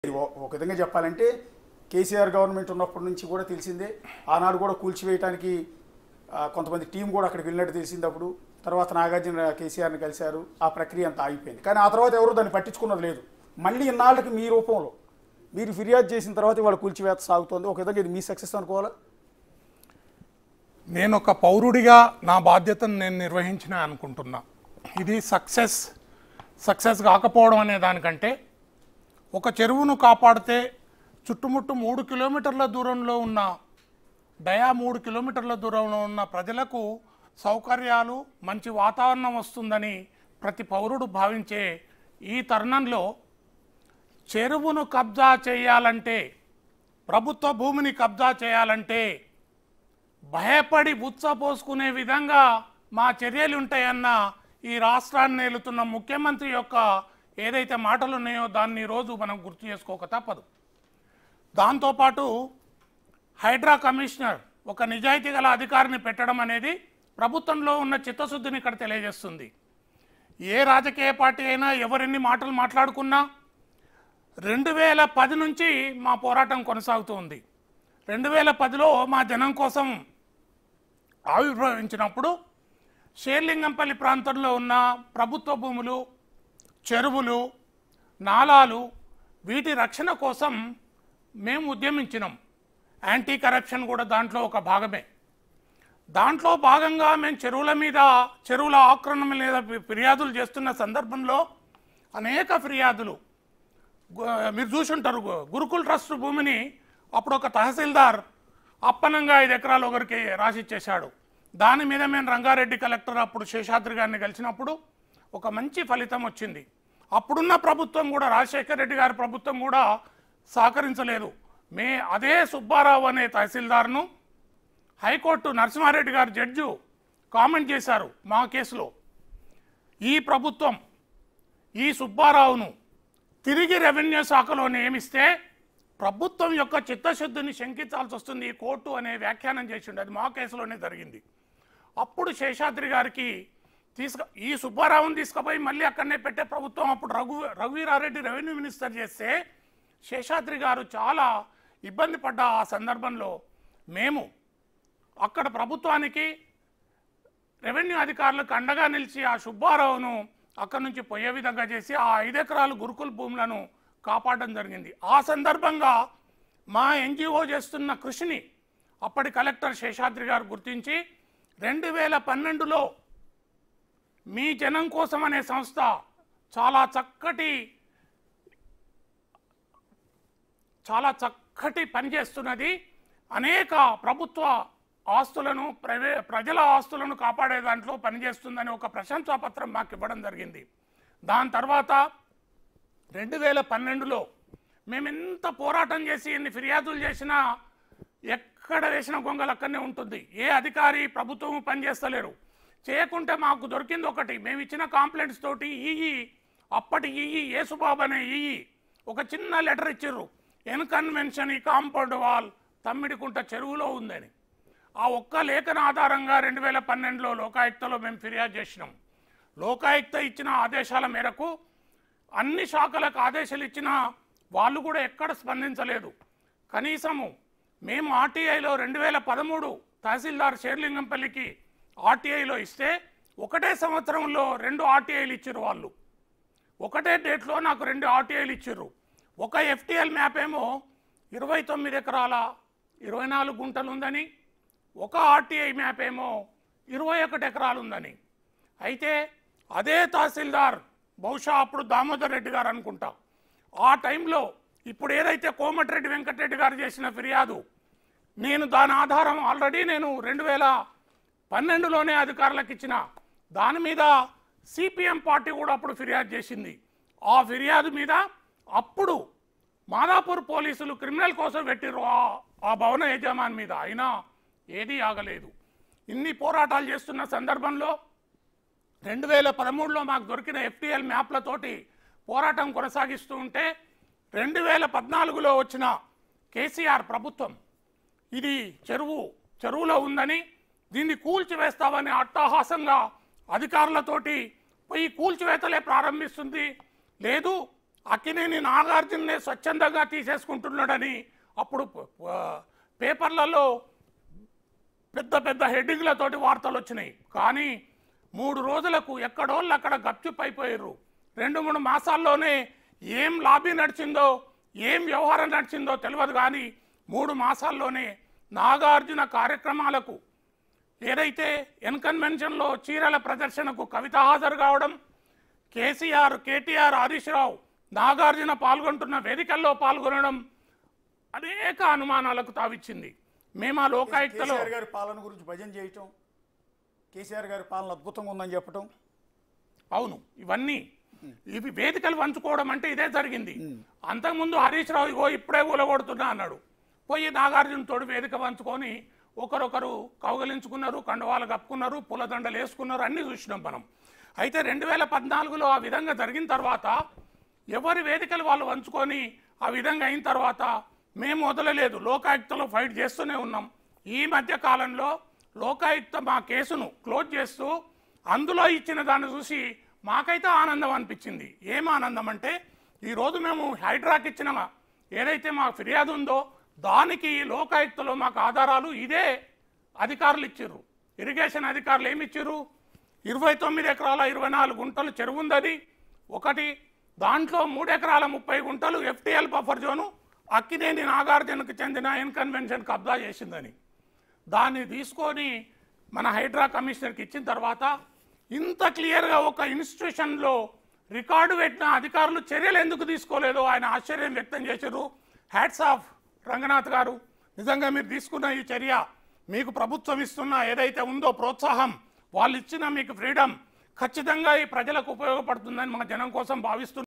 ఒక విధంగా చెప్పాలంటే కేసీఆర్ గవర్నమెంట్ ఉన్నప్పటి నుంచి కూడా తెలిసిందే. ఆనాడు కూడా కూల్చివేయడానికి కొంతమంది టీం కూడా అక్కడికి వెళ్ళినట్టు తెలిసింది. అప్పుడు తర్వాత నాగార్జున కేసీఆర్ని కలిశారు, ఆ ప్రక్రియ అంతా ఆగిపోయింది. కానీ ఆ తర్వాత ఎవరు దాన్ని పట్టించుకున్నది లేదు. మళ్ళీ ఇన్నాళ్ళకి మీ రూపంలో మీరు ఫిర్యాదు చేసిన తర్వాత ఇవాళ కూల్చివేత సాగుతోంది. ఒక విధంగా ఇది మీ సక్సెస్ అనుకోవాలా? నేను ఒక పౌరుడిగా నా బాధ్యతను నేను నిర్వహించిన అనుకుంటున్నా. ఇది సక్సెస్ కాకపోవడం అనే దానికంటే ఒక చెరువును కాపాడితే చుట్టుముట్టు 3 కిలోమీటర్ల దూరంలో ఉన్న 3 కిలోమీటర్ల దూరంలో ఉన్న ప్రజలకు సౌకర్యాలు, మంచి వాతావరణం వస్తుందని ప్రతి పౌరుడు భావించే ఈ తరుణంలో చెరువును కబ్జా చేయాలంటే, ప్రభుత్వ భూమిని కబ్జా చేయాలంటే భయపడి బుచ్చపోసుకునే విధంగా మా చర్యలు ఉంటాయన్న ఈ రాష్ట్రాన్ని ఏలుతున్న ముఖ్యమంత్రి యొక్క ఏదైతే మాటలు ఉన్నాయో దాన్ని ఈరోజు మనం గుర్తు చేసుకోక తప్పదు. దాంతోపాటు హైడ్రా కమిషనర్ ఒక నిజాయితీ గల అధికారిని పెట్టడం అనేది ప్రభుత్వంలో ఉన్న చిత్తశుద్ధిని ఇక్కడ తెలియజేస్తుంది. ఏ రాజకీయ పార్టీ అయినా ఎవరెన్ని మాటలు మాట్లాడుకున్నా 2010 నుంచి మా పోరాటం కొనసాగుతూ ఉంది. 2010లో మా జనం కోసం ఆవిర్భవించినప్పుడు షేర్లింగంపల్లి ప్రాంతంలో ఉన్న ప్రభుత్వ భూములు, చెరువులు, నాలాలు వీటి రక్షణ కోసం మేము ఉద్యమించినాం. యాంటీ కరప్షన్ కూడా దాంట్లో ఒక భాగమే. దాంట్లో భాగంగా మేము చెరువుల ఆక్రమణ మీద ఫిర్యాదులు చేస్తున్న సందర్భంలో అనేక ఫిర్యాదులు మీరు చూసుంటారు. గురుకుల్ ట్రస్ట్ భూమిని అప్పుడు ఒక తహసీల్దార్ అప్పనంగా 5 ఎకరాలు ఒకరికి రాసిచ్చేశాడు. దాని మీద మేము రంగారెడ్డి కలెక్టర్ అప్పుడు శేషాద్రి గారిని కలిసినప్పుడు ఒక మంచి ఫలితం వచ్చింది. అప్పుడున్న ప్రభుత్వం కూడా, రాజశేఖర రెడ్డి గారి ప్రభుత్వం కూడా సహకరించలేదు. అదే సుబ్బారావు అనే తహసీల్దార్ను హైకోర్టు నరసింహారెడ్డి గారు జడ్జు కామెంట్ చేశారు మా కేసులో. ఈ ప్రభుత్వం ఈ సుబ్బారావును తిరిగి రెవెన్యూ శాఖలో నియమిస్తే ప్రభుత్వం యొక్క చిత్తశుద్ధిని శంకించాల్సి వస్తుంది ఈ కోర్టు అనే వ్యాఖ్యానం చేసిండు. అది మా కేసులోనే జరిగింది. అప్పుడు శేషాద్రి గారికి ఈ సుబ్బారావుని తీసుకుపోయి మళ్ళీ అక్కడనే పెట్టే ప్రభుత్వం అప్పుడు రఘువీరారెడ్డి రెవెన్యూ మినిస్టర్ చేస్తే శేషాద్రి గారు చాలా ఇబ్బంది పడ్డ ఆ సందర్భంలో మేము అక్కడ ప్రభుత్వానికి రెవెన్యూ అధికారులకు అండగా నిలిచి ఆ సుబ్బారావును అక్కడి నుంచి పోయే విధంగా చేసి ఆ 5 ఎకరాలు గురుకుల భూములను కాపాడడం జరిగింది. ఆ సందర్భంగా మా ఎన్జిఓ చేస్తున్న కృషిని అప్పటి కలెక్టర్ శేషాద్రి గారు గుర్తించి 2012లో మీ జనం కోసం అనే సంస్థ చాలా చక్కటి పనిచేస్తున్నది, అనేక ప్రభుత్వ ఆస్తులను ప్రజల ఆస్తులను కాపాడే దాంట్లో పనిచేస్తుందని ఒక ప్రశంసాపత్రం మాకు ఇవ్వడం జరిగింది. దాని తర్వాత 2012లో మేము ఎంత పోరాటం చేసి ఎన్ని ఫిర్యాదులు చేసినా ఎక్కడ వేసిన గొంగలు అక్కడనే ఉంటుంది. ఏ అధికారి ప్రభుత్వం పనిచేస్తలేరు. చేయకుంటే మాకు దొరికింది ఒకటి, మేము ఇచ్చిన కంప్లైంట్స్ తోటి అప్పటి యేసుబాబు అనే ఒక చిన్న లెటర్ ఇచ్చిర్రు. ఎన్కన్వెన్షన్ ఈ కాంపౌండ్ వాల్ తమ్మిడికుంట చెరువులో ఉందని. ఆ ఒక్క లేఖన ఆధారంగా 2012లో లోకాయుక్తలో మేము ఫిర్యాదు చేసినాం. లోకాయుక్త ఇచ్చిన ఆదేశాల మేరకు అన్ని శాఖలకు ఆదేశాలు ఇచ్చినా వాళ్ళు కూడా ఎక్కడ స్పందించలేదు. కనీసము మేము ఆర్టీఐలో 2013 తహసీల్దార్ షేర్లింగంపల్లికి ఆర్టీఐలో ఇస్తే ఒకటే సంవత్సరంలో 2 ఆర్టీఐలు ఇచ్చారు. వాళ్ళు ఒకటే డేట్లో నాకు 2 ఆర్టీఐలు ఇచ్చారు. ఒక ఎఫ్టీఎల్ మ్యాప్ ఏమో 29 ఎకరాల 24 గుంటలు ఉందని, ఒక ఆర్టీఐ మ్యాప్ ఏమో 21 ఎకరాలు ఉందని. అయితే అదే తహసీల్దార్ బహుశా అప్పుడు దామోదర్ రెడ్డి గారు అనుకుంటా, ఆ టైంలో ఇప్పుడు ఏదైతే కోమటిరెడ్డి వెంకటరెడ్డి గారు చేసిన ఫిర్యాదు, నేను దాని ఆధారం ఆల్రెడీ నేను 2012లోనే అధికారులకు ఇచ్చిన దాని మీద సిపిఎం పార్టీ కూడా అప్పుడు ఫిర్యాదు చేసింది. ఆ ఫిర్యాదు మీద అప్పుడు మాదాపూర్ పోలీసులు క్రిమినల్ కోసం పెట్టిర్రు ఆ భవన యజమాని మీద. అయినా ఏదీ ఆగలేదు. ఇన్ని పోరాటాలు చేస్తున్న సందర్భంలో 2013లో మాకు దొరికిన ఎఫ్టీఎల్ మ్యాప్లతోటి పోరాటం కొనసాగిస్తూ ఉంటే 2014లో వచ్చిన కేసీఆర్ ప్రభుత్వం ఇది చెరువులో ఉందని, దీన్ని కూల్చివేస్తామని అట్టహాసంగా అధికారులతోటి పోయి కూల్చివేతలే ప్రారంభిస్తుంది. లేదు అక్కినేని నాగార్జునే స్వచ్ఛందంగా తీసేసుకుంటున్నాడని అప్పుడు పేపర్లలో పెద్ద పెద్ద హెడ్డింగ్లతోటి వార్తలు వచ్చినాయి. కానీ 3 రోజులకు ఎక్కడోళ్ళు అక్కడ గప్చుప్ అయిపోయారు. 2-3 మాసాల్లోనే ఏం లాబీ నడిచిందో, ఏం వ్యవహారం నడిచిందో తెలియదు. కానీ 3 మాసాల్లోనే నాగార్జున కార్యక్రమాలకు ఏదైతే ఎన్కన్వెన్షన్లో చీరల ప్రదర్శనకు కవిత హాజరు కావడం, కేసీఆర్, కేటీఆర్, హరీష్ రావు నాగార్జున పాల్గొంటున్న వేదికల్లో పాల్గొనడం అనేక అనుమానాలకు తావిచ్చింది. మేము ఆ లోకాయుక్తలో కేసీఆర్ గారి పాలన గురించి భజన చేయటం, కేసీఆర్ గారి పాలన అద్భుతంగా ఉందని చెప్పటం, అవును, ఇవి వేదికలు పంచుకోవడం అంటే ఇదే జరిగింది. అంతకుముందు హరీష్ రావు ఇగో ఇప్పుడే ఊలగొడుతున్నా అన్నాడు. పోయి నాగార్జున తోడు వేదిక పంచుకొని ఒకరొకరు కౌగలించుకున్నారు, కండువాలు కప్పుకున్నారు, పూలదండలు వేసుకున్నారు, అన్నీ చూసినాం మనం. అయితే 2014లో ఆ విధంగా జరిగిన తర్వాత ఎవరి వేదికలు వాళ్ళు పంచుకొని ఆ విధంగా అయిన తర్వాత మేము వదలలేదు, లోకాయుక్తలో ఫైట్ చేస్తూనే ఉన్నాం. ఈ మధ్య కాలంలో లోకాయుక్త మా కేసును క్లోజ్ చేస్తూ అందులో ఇచ్చిన దాన్ని చూసి మాకైతే ఆనందం అనిపించింది. ఏం ఆనందం అంటే ఈరోజు మేము హైడ్రాకి ఇచ్చిన ఏదైతే మాకు ఫిర్యాదు ఉందో దానికి లోకాయుక్తలో మాకు ఆధారాలు ఇదే అధికారులు ఇచ్చారు. ఇరిగేషన్ అధికారులు ఏమి ఇచ్చారు? 29 ఎకరాల 24 గుంటలు చెరువు ఉందని ఒకటి, దాంట్లో 3 ఎకరాల 30 గుంటలు FTL బఫర్ జోను అక్కినేని నాగార్జునకు చెందిన ఎన్కన్వెన్షన్ కబ్జా చేసిందని దాన్ని తీసుకొని మన హైడ్రా కమిషనర్కి ఇచ్చిన తర్వాత ఇంత క్లియర్గా ఒక ఇన్స్టిట్యూషన్లో రికార్డు పెట్టిన అధికారులు చర్యలు ఎందుకు తీసుకోలేదో ఆయన ఆశ్చర్యం వ్యక్తం చేశారు. హ్యాట్స్ ఆఫ్ రంగనాథ్ గారు, నిజంగా మీరు తీసుకున్న ఈ చర్య, మీకు ప్రభుత్వం ఇస్తున్న ఏదైతే ఉందో ప్రోత్సాహం, వాళ్ళు ఇచ్చిన మీకు ఫ్రీడమ్ ఖచ్చితంగా ఈ ప్రజలకు ఉపయోగపడుతుందని మన జనం కోసం భావిస్తున్నారు.